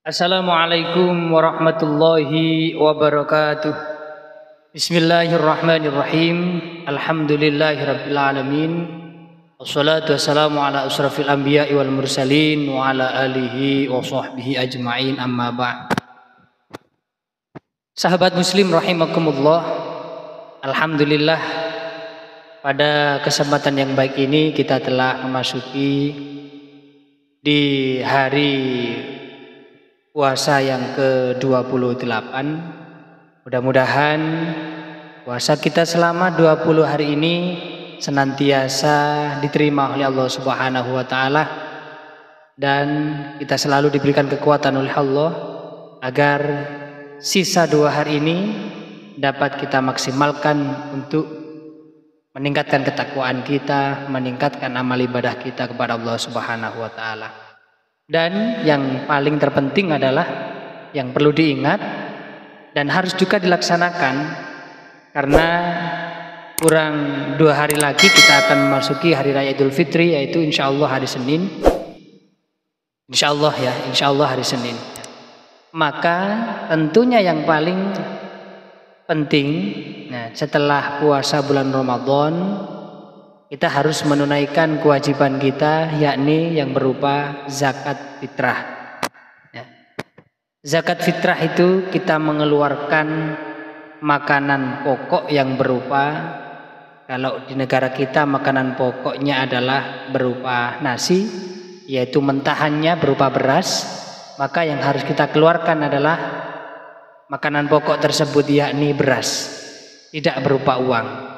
Assalamualaikum warahmatullahi wabarakatuh. Bismillahirrahmanirrahim. Alhamdulillahirabbil alamin. Wassalatu wassalamu ala asrafil anbiya'i wal mursalin wa ala alihi wa sahbihi ajma'in, amma ba'd. Sahabat muslim rahimakumullah. Alhamdulillah, pada kesempatan yang baik ini kita telah memasuki di hari puasa yang ke-28. Mudah-mudahan puasa kita selama 20 hari ini senantiasa diterima oleh Allah Subhanahu wa taala, dan kita selalu diberikan kekuatan oleh Allah agar sisa 2 hari ini dapat kita maksimalkan untuk meningkatkan ketakwaan kita, meningkatkan amal ibadah kita kepada Allah Subhanahu wa taala. Dan yang paling terpenting adalah yang perlu diingat dan harus juga dilaksanakan, karena kurang 2 hari lagi kita akan memasuki hari raya Idul Fitri, yaitu insya Allah hari Senin. Insya Allah hari Senin. Maka tentunya yang paling penting, setelah puasa bulan Ramadan, kita harus menunaikan kewajiban kita, yakni yang berupa zakat fitrah. Zakat fitrah itu kita mengeluarkan makanan pokok yang berupa, kalau di negara kita makanan pokoknya adalah berupa nasi, yaitu mentahannya berupa beras. Maka yang harus kita keluarkan adalah makanan pokok tersebut, yakni beras, tidak berupa uang.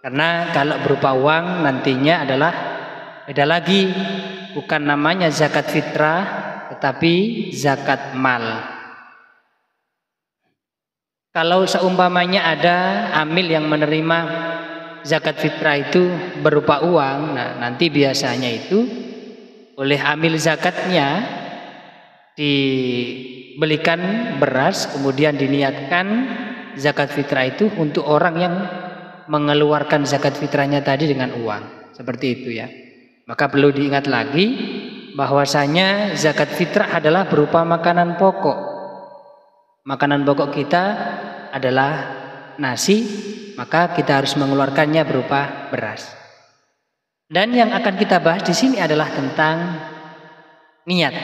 Karena kalau berupa uang nantinya adalah beda lagi, bukan namanya zakat fitrah tetapi zakat mal. Kalau seumpamanya ada amil yang menerima zakat fitrah itu berupa uang, nanti biasanya itu oleh amil zakatnya dibelikan beras, kemudian diniatkan zakat fitrah itu untuk orang yang mengeluarkan zakat fitrahnya tadi dengan uang, seperti itu ya. Maka perlu diingat lagi bahwasanya zakat fitrah adalah berupa makanan pokok. Makanan pokok kita adalah nasi, maka kita harus mengeluarkannya berupa beras. Dan yang akan kita bahas di sini adalah tentang niat.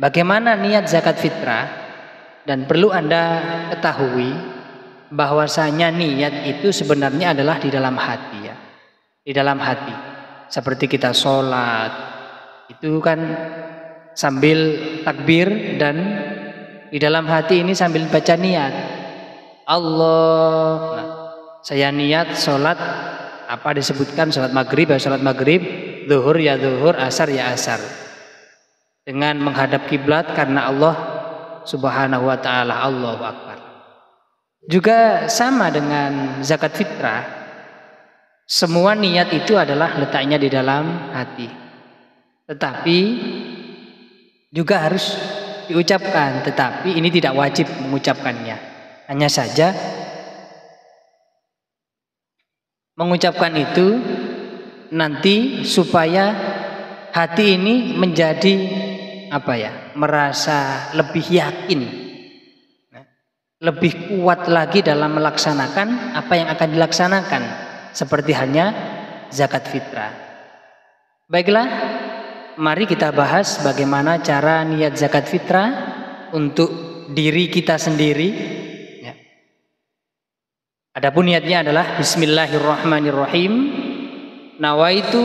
Bagaimana niat zakat fitrah? Dan perlu Anda ketahui bahwasanya niat itu sebenarnya adalah di dalam hati ya. Di dalam hati. Seperti kita sholat, itu kan sambil takbir, dan di dalam hati ini sambil baca niat. Allah, saya niat sholat, apa disebutkan, sholat maghrib ya sholat maghrib, zuhur ya zuhur, asar ya asar, dengan menghadap kiblat karena Allah Subhanahu wa ta'ala. Allahu Akbar. Juga sama dengan zakat fitrah, semua niat itu adalah letaknya di dalam hati, tetapi juga harus diucapkan, tetapi ini tidak wajib mengucapkannya, hanya saja mengucapkan itu nanti supaya hati ini menjadi merasa lebih yakin, lebih kuat lagi dalam melaksanakan apa yang akan dilaksanakan, seperti hanya zakat fitrah. Baiklah, mari kita bahas bagaimana cara niat zakat fitrah untuk diri kita sendiri. Adapun niatnya adalah bismillahirrahmanirrahim. Nawaitu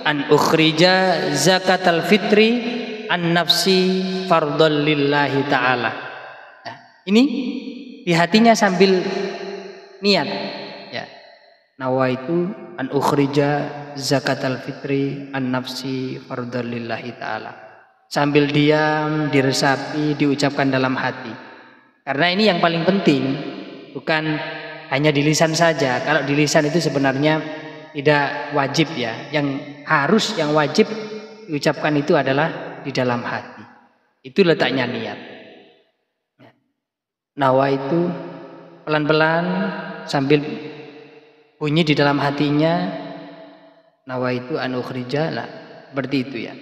an ukhrija zakatal fitri an nafsi fardhal lillahi ta'ala. Ini di hatinya sambil niat ya. Nawaitu an ukhrija zakatal fitri an nafsi fardhal lillahi ta'ala. Sambil diam, diresapi, diucapkan dalam hati. Karena ini yang paling penting, bukan hanya di lisan saja. Kalau di lisan itu sebenarnya tidak wajib ya. Yang wajib diucapkan itu adalah di dalam hati. Itu letaknya niat. Nawa itu pelan-pelan sambil bunyi di dalam hatinya, nawa itu an ukhrija, seperti itu ya.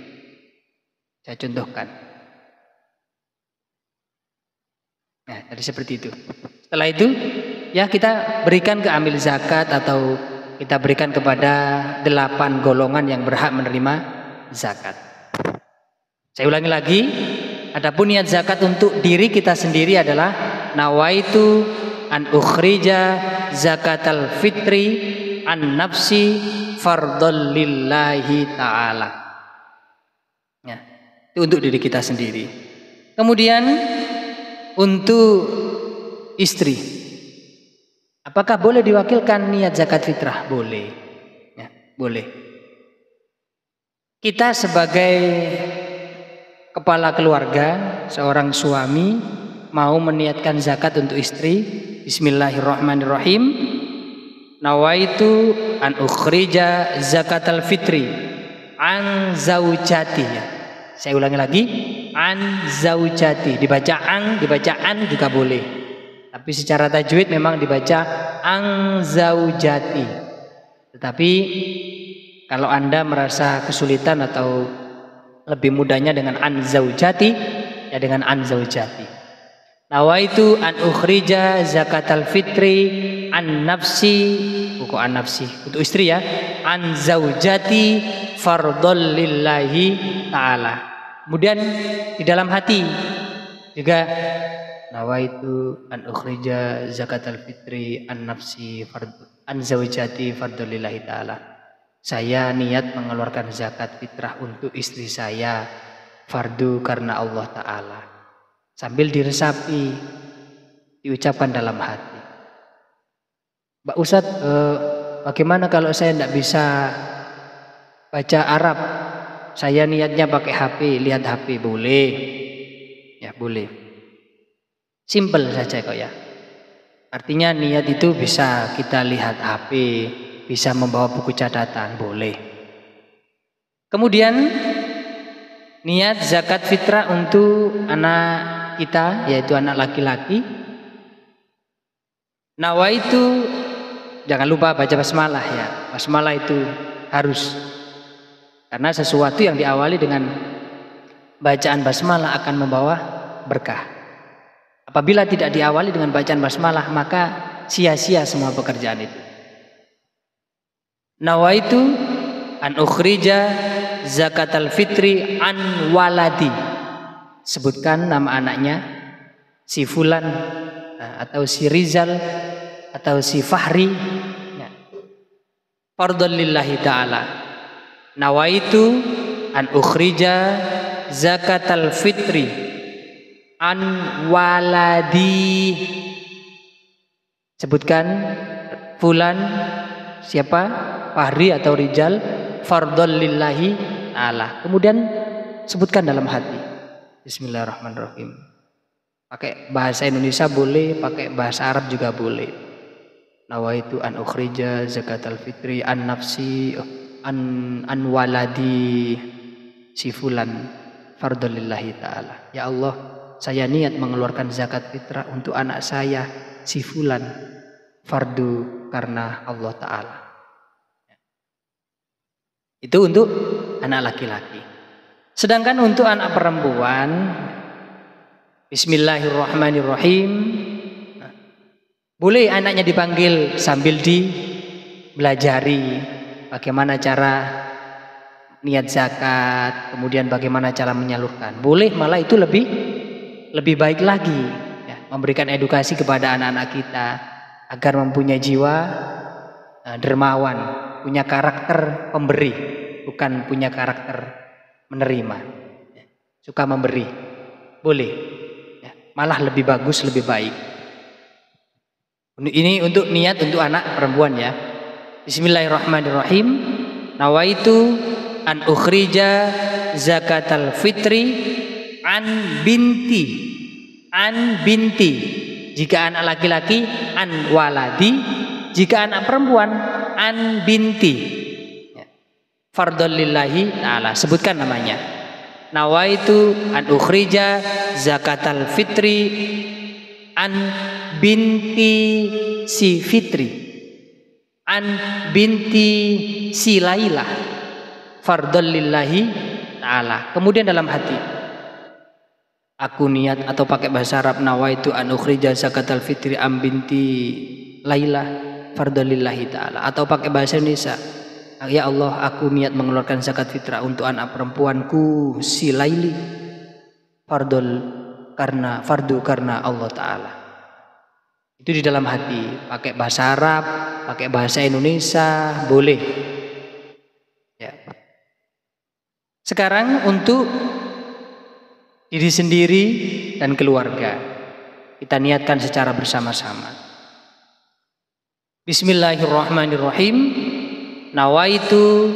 Saya contohkan. Nah, jadi seperti itu. Setelah itu ya kita berikan ke amil zakat atau kita berikan kepada 8 golongan yang berhak menerima zakat. Saya ulangi lagi, adapun niat zakat untuk diri kita sendiri adalah nawaitu an ukhrija zakatal fitri an nafsi fardhol lillahi ta'ala. Ya, itu untuk diri kita sendiri. Kemudian untuk istri, apakah boleh diwakilkan niat zakat fitrah? Boleh. Ya, boleh. Kita sebagai kepala keluarga, seorang suami mau meniatkan zakat untuk istri, bismillahirrahmanirrahim. Nawaitu an ukhrija zakatal fitri an zaujati. Saya ulangi lagi, an zaujati. Dibaca an juga boleh. Tapi secara tajwid memang dibaca an zaujati. Tetapi kalau Anda merasa kesulitan atau lebih mudahnya dengan an zaujati, ya dengan an zaujati. Nawaitu an ukhrija zakatal fitri an nafsi, bukan an nafsi, untuk istri ya, an zaujati fardhol lillahi ta'ala. Kemudian di dalam hati juga nawaitu an ukhrija zakatal fitri an nafsi an zaujati fardhol lillahi ta'ala. Saya niat mengeluarkan zakat fitrah untuk istri saya, fardu karena Allah Ta'ala. Sambil diresapi, diucapkan dalam hati. Mbak Ustadz, bagaimana kalau saya tidak bisa baca Arab? Saya niatnya pakai HP, lihat HP, boleh? Ya boleh. Simple saja kok ya. Artinya niat itu bisa kita lihat HP, bisa membawa buku catatan, boleh. Kemudian niat zakat fitrah untuk anak kita, yaitu anak laki-laki. Nawaitu, jangan lupa baca basmalah ya. Basmalah itu harus, karena sesuatu yang diawali dengan bacaan basmalah akan membawa berkah. Apabila tidak diawali dengan bacaan basmalah, maka sia-sia semua pekerjaan itu. Nawaitu an ukhrija zakatal fitri an waladi. Sebutkan nama anaknya, si Fulan atau si Rizal atau si Fahri. Fardhol lillahi ta'ala. Nawaitu an ukhrija zakatal fitri an waladi. Sebutkan Fulan, siapa? Fahri atau Rijal, fardhol lillahi ta'ala. Kemudian sebutkan dalam hati, bismillahirrahmanirrahim. Pakai bahasa Indonesia boleh, pakai bahasa Arab juga boleh. Nawaitu an ukhrija zakatal fitri an nafsi an waladi si Fulan fardhol lillahi ta'ala. Ya Allah, saya niat mengeluarkan zakat fitrah untuk anak saya si Fulan, fardu karena Allah Ta'ala. Itu untuk anak laki-laki. Sedangkan untuk anak perempuan, bismillahirrahmanirrahim, boleh anaknya dipanggil sambil dibelajari bagaimana cara niat zakat, kemudian bagaimana cara menyalurkan. Boleh, malah itu lebih baik lagi ya, memberikan edukasi kepada anak-anak kita agar mempunyai jiwa dermawan, punya karakter pemberi, bukan punya karakter menerima. Suka memberi, boleh. Malah lebih bagus, lebih baik. Ini untuk niat untuk anak perempuan ya. Bismillahirrahmanirrahim. Nawaitu an ukhrija zakatal fitri an binti. An binti. Jika anak laki-laki an waladi. Jika anak perempuan an binti. Fardhol lillahi ta'ala. Sebutkan namanya. Nawaitu an ukhrija zakatal fitri an binti si Fitri, an binti si Lailah, fardhol lillahi ta'ala. Kemudian dalam hati, aku niat, atau pakai bahasa Arab nawaitu an ukhrija zakatal fitri am binti Lailah fardholillahi ta'ala, atau pakai bahasa Indonesia, ya Allah aku niat mengeluarkan zakat fitrah untuk anak perempuanku si Laili fardu karena Allah Ta'ala. Itu di dalam hati, pakai bahasa Arab, pakai bahasa Indonesia, boleh ya. Sekarang untuk diri sendiri dan keluarga, kita niatkan secara bersama-sama. Bismillahirrahmanirrahim. Nawaitu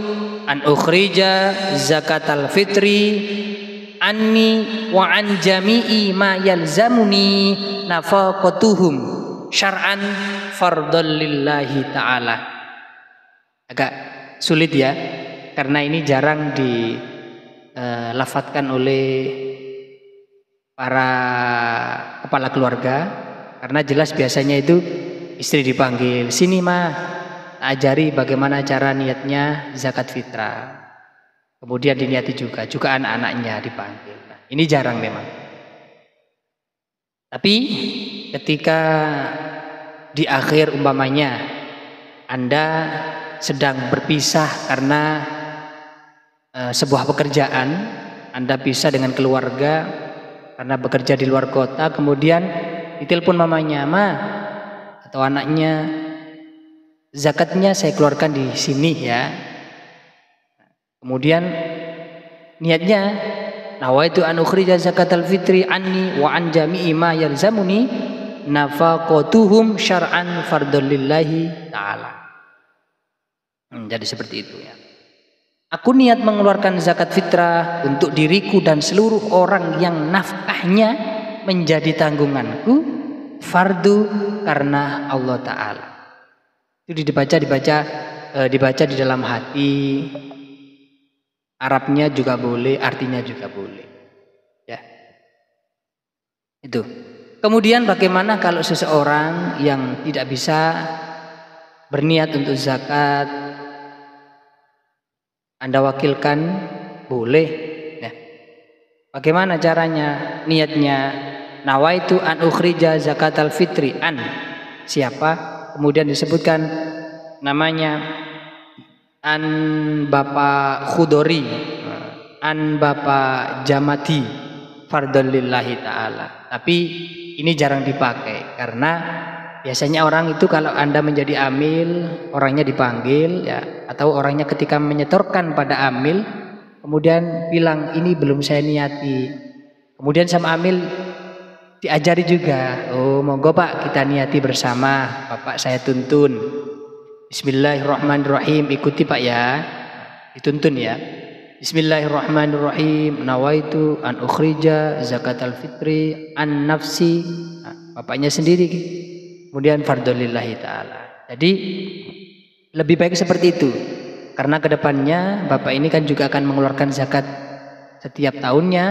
an ukhrija zakatal fitri anni wa an jami'i ma yalzamuni nafaqatuhum syar'an fardhal lillahi ta'ala. Agak sulit ya, karena ini jarang dilafadzkan oleh para kepala keluarga, karena jelas biasanya itu istri dipanggil, sini mah ajari bagaimana cara niatnya zakat fitrah, kemudian diniati juga anak-anaknya dipanggil. Nah, ini jarang memang. Tapi ketika di akhir umpamanya Anda sedang berpisah karena sebuah pekerjaan, Anda pisah dengan keluarga karena bekerja di luar kota, kemudian ditelepon mamanya, ma atau anaknya, zakatnya saya keluarkan di sini ya. Kemudian niatnya nawaitu an ukhrija zakatal fitri anni wa an jami'i ma yalzamuni nafaqatuhum syar'an fardhal lillahi ta'ala. Jadi seperti itu ya. Aku niat mengeluarkan zakat fitrah untuk diriku dan seluruh orang yang nafkahnya menjadi tanggunganku, fardu karena Allah Ta'ala. Itu dibaca di dalam hati. Arabnya juga boleh, artinya juga boleh ya. Itu. Kemudian bagaimana kalau seseorang yang tidak bisa berniat untuk zakat, Anda wakilkan, boleh ya. Bagaimana caranya? Niatnya nawaitu an ukhrija zakatal fitri an siapa, kemudian disebutkan namanya, an Bapak Khudori, an Bapak Jamati, fardhol lillahi ta'ala. Tapi ini jarang dipakai karena biasanya orang itu kalau Anda menjadi amil, orangnya dipanggil ya, atau orangnya ketika menyetorkan pada amil kemudian bilang ini belum saya niati, kemudian sama amil diajari juga, oh monggo Pak kita niati bersama, Bapak saya tuntun, Bismillahirrahmanirrahim, ikuti Pak ya, dituntun ya. Bismillahirrahmanirrahim, nawaitu an ukhrija zakatal fitri an nafsi, nah, bapaknya sendiri, kemudian fardhol lillahi ta'ala. Jadi lebih baik seperti itu, karena kedepannya bapak ini kan juga akan mengeluarkan zakat setiap tahunnya,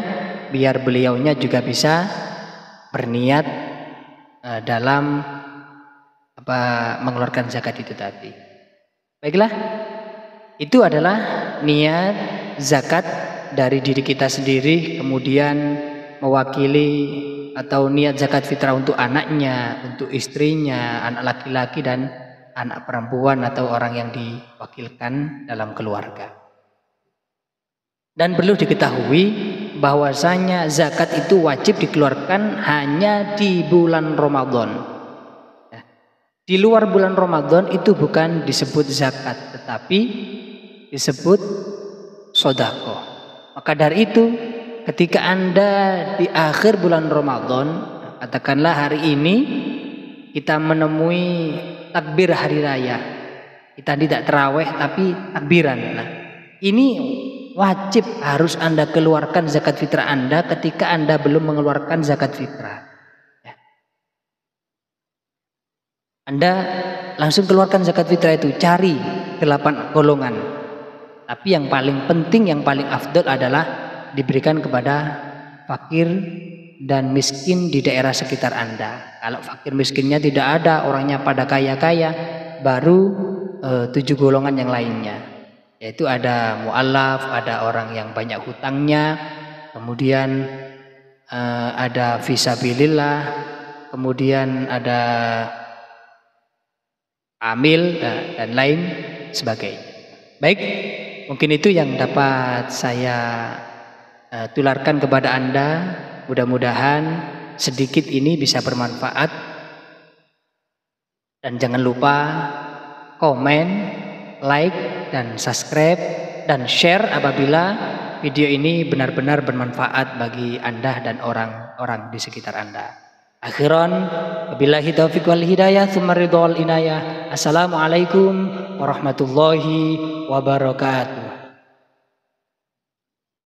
biar beliaunya juga bisa berniat dalam mengeluarkan zakat itu tadi. Baiklah, itu adalah niat zakat dari diri kita sendiri, kemudian mewakili atau niat zakat fitrah untuk anaknya, untuk istrinya, anak laki-laki dan anak perempuan atau orang yang diwakilkan dalam keluarga. Dan perlu diketahui bahwasanya zakat itu wajib dikeluarkan hanya di bulan Ramadan. Di luar bulan Ramadan itu bukan disebut zakat, tetapi disebut sedekah. Maka dari itu ketika Anda di akhir bulan Ramadan, katakanlah hari ini kita menemui takbir hari raya, kita tidak tarawih tapi takbiran. Nah, ini wajib harus Anda keluarkan zakat fitrah Anda ketika Anda belum mengeluarkan zakat fitrah. Anda langsung keluarkan zakat fitrah itu, cari 8 golongan. Tapi yang paling penting, yang paling afdol adalah diberikan kepada fakir dan miskin di daerah sekitar Anda. Kalau fakir miskinnya tidak ada, orangnya pada kaya-kaya, baru 7 golongan yang lainnya. Yaitu ada mu'allaf, ada orang yang banyak hutangnya, kemudian ada fisabilillah, kemudian ada amil dan lain sebagainya. Baik, mungkin itu yang dapat saya tularkan kepada Anda. Mudah-mudahan sedikit ini bisa bermanfaat. Dan jangan lupa komen, like, dan subscribe, dan share apabila video ini benar-benar bermanfaat bagi Anda dan orang-orang di sekitar Anda. Akhiran, wabillahi taufiq wal hidayah, tsumma ridha wal inayah. Assalamualaikum warahmatullahi wabarakatuh.